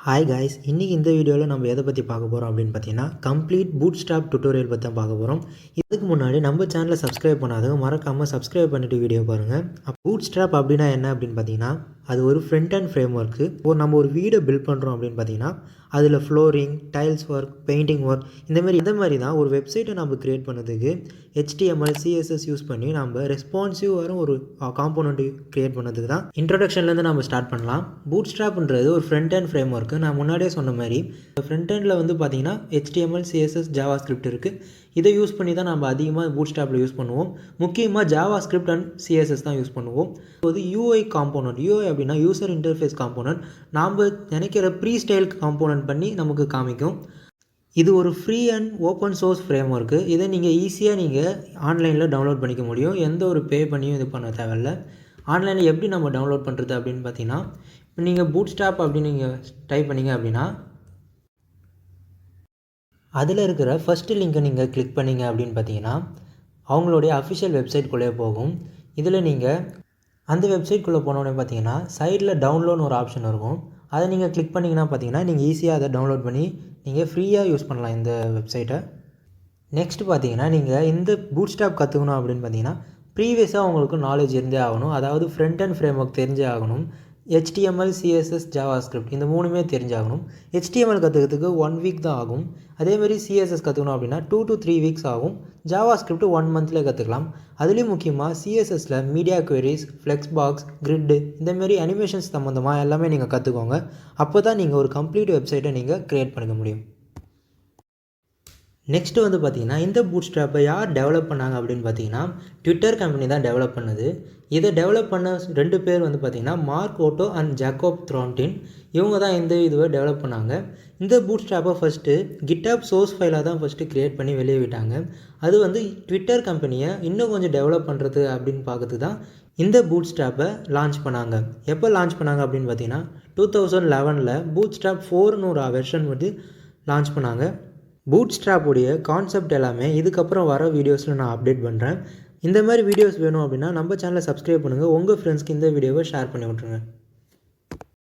Hi guys, இன்றைக்கி இந்த வீடியோவில் நம்ம எதை பற்றி பார்க்க போகிறோம் அப்படின்னு பார்த்தீங்கன்னா கம்ப்ளீட் பூட்ஸ்ட்ராப் டுட்டோரியல் பற்றி தான் பார்க்க போகிறோம். இதுக்கு முன்னாடி நம்ம சேனலை சப்ஸ்கிரைப் பண்ணாதவங்க மறக்காமல் சப்ஸ்கிரைப் பண்ணிவிட்டு வீடியோ பாருங்கள். பூட்ஸ்ட்ராப் அப்படின்னா என்ன அப்படின்னு பார்த்தீங்கன்னா அது ஒரு ஃப்ரண்ட் அண்ட் ஃப்ரேம் ஒர்க்கு. நம்ம ஒரு வீடை பில்ட் பண்ணுறோம் அப்படின்னு பார்த்தீங்கன்னா அதில் flooring, tiles work, painting work இந்த மாதிரி தான் ஒரு வெப்சைட்டை நம்ம க்ரியேட் பண்ணதுக்கு HTML, CSS யூஸ் பண்ணி நம்ம ரெஸ்பான்சிவ் வர ஒரு காம்போனண்ட்டு க்ரியேட் பண்ணதுக்கு தான் இன்ட்ரடக்ஷன்லேருந்து நம்ம ஸ்டார்ட் பண்ணலாம். பூட்ஸ்ட்ராப்ன்றது ஒரு ஃப்ரண்ட் அண்ட் ஃப்ரேம் ஒர்க்கு. நான் முன்னாடியே சொன்ன மாதிரி ஃப்ரண்ட் எண்டில் வந்து பார்த்திங்கன்னா HTML, CSS, JavaScript இருக்குது. இதை யூஸ் பண்ணி தான் நம்ம அதிகமாக பூட்ஸ்ட்ராப்பில் யூஸ் பண்ணுவோம். முக்கியமாக JavaScript அண்ட் CSS தான் யூஸ் பண்ணுவோம். அது UI காம்போனண்ட். UI அப்படின்னா யூசர் இன்டர்ஃபேஸ் காம்போனண்ட். நாம் நினைக்கிற ப்ரீ ஸ்டைல் காம்போனண்ட் பண்ணி நமக்கு காமிக்கும். இது ஒரு free and open source frame work. இதை நீங்கள் ஈஸியாக ஆன்லைனில் டவுன்லோட் பண்ணிக்க முடியும். எந்த ஒரு பே பண்ணியும் இது பண்ண தேவையில்ல. ஆன்லைனில் எப்படி நம்ம டவுன்லோட் பண்ணுறது அப்படின்னு பார்த்தீங்கன்னா, இப்போ நீங்கள் பூட்ஸ்ட்ராப் அப்படின்னு நீங்கள் டைப் பண்ணிங்க அப்படின்னா அதில் இருக்கிற ஃபஸ்ட்டு லிங்கை நீங்கள் கிளிக் பண்ணிங்க அப்படின்னு பார்த்தீங்கன்னா அவங்களுடைய அஃபிஷியல் வெப்சைட்குள்ளே போகும். இதில் நீங்கள் அந்த வெப்சைட்குள்ளே போனோடனே பார்த்தீங்கன்னா சைடில் டவுன்லோட்னு ஒரு ஆப்ஷன் இருக்கும். அதை நீங்கள் கிளிக் பண்ணிங்கன்னா பார்த்தீங்கன்னா நீங்கள் ஈஸியாக அதை டவுன்லோட் பண்ணி நீங்கள் ஃப்ரீயாக யூஸ் பண்ணலாம் இந்த வெப்சைட்டை. நெக்ஸ்ட்டு பார்த்தீங்கன்னா நீங்கள் இந்த பூட்ஸ்ட்ராப் கற்றுக்கணும் அப்படின்னு பார்த்தீங்கன்னா ப்ரீவியஸாக உங்களுக்கு நாலேஜ் இருந்தே ஆகணும். அதாவது ஃப்ரண்ட் அண்ட் ஃப்ரேம் ஒர்க் தெரிஞ்சே ஆகணும். HTML, CSS, JavaScript இந்த மூணுமே தெரிஞ்சாகணும். HTML கற்றுக்கிறதுக்கு 1 வீக் தான் ஆகும். அதேமாதிரி CSS கற்றுக்கணும் அப்படின்னா 2 to 3 வீக்ஸ் ஆகும். JavaScript 1 மந்த்லேயே கற்றுக்கலாம். அதுலேயும் முக்கியமாக CSSல மீடியா குவரிஸ், ஃப்ளெக்ஸ்பாக்ஸ், கிரிட்டு இந்தமாரி அனிமேஷன்ஸ் சம்மந்தமாக எல்லாமே நீங்கள் கற்றுக்கோங்க. அப்போ தான் நீங்கள் ஒரு கம்ப்ளீட் வெப்சைட்டை நீங்கள் க்ரியேட் பண்ணிக்க முடியும். நெக்ஸ்ட்டு வந்து பார்த்திங்கன்னா இந்த பூட்ஸ்ட்ராப்பை யார் டெவலப் பண்ணாங்க அப்படின்னு பார்த்தீங்கன்னா ட்விட்டர் கம்பெனி தான் டெவலப் பண்ணுது. இதை டெவலப் பண்ண 2 பேர் வந்து பார்த்திங்கன்னா மார்க் ஓட்டோ அண்ட் ஜாக்கோப் த்ரான்டின். இவங்க தான் இந்த இதுவை டெவலப் பண்ணாங்க. இந்த பூட்ஸ்ட்ராப்பை ஃபஸ்ட்டு கிட்ஹப் சோர்ஸ் ஃபைலாக தான் ஃபஸ்ட்டு க்ரியேட் பண்ணி வெளியே விட்டாங்க. அது வந்து ட்விட்டர் கம்பெனியை இன்னும் கொஞ்சம் டெவலப் பண்ணுறது அப்படின்னு பார்க்கறதுக்கு தான் இந்த பூட்ஸ்ட்ராப்பை லான்ச் பண்ணாங்க. எப்போ லான்ச் பண்ணாங்க அப்படின்னு பார்த்தீங்கன்னா 2011 பூட்ஸ்ட்ராப் 4ன்னு ஒரு வெர்ஷன் வந்து லான்ச் பண்ணாங்க. பூட்ஸ்ட்ராப்புடைய கான்செப்ட் எல்லாமே இதுக்கப்புறம் வர வீடியோஸில் நான் அப்டேட் பண்ணுறேன். இந்த மாதிரி வீடியோஸ் வேணும் அப்படின்னா நம்ம சேனலை சப்ஸ்கிரைப் பண்ணுங்கள். உங்கள் ஃப்ரெண்ட்ஸ்க்கு இந்த வீடியோவை ஷேர் பண்ணி விட்ருங்க.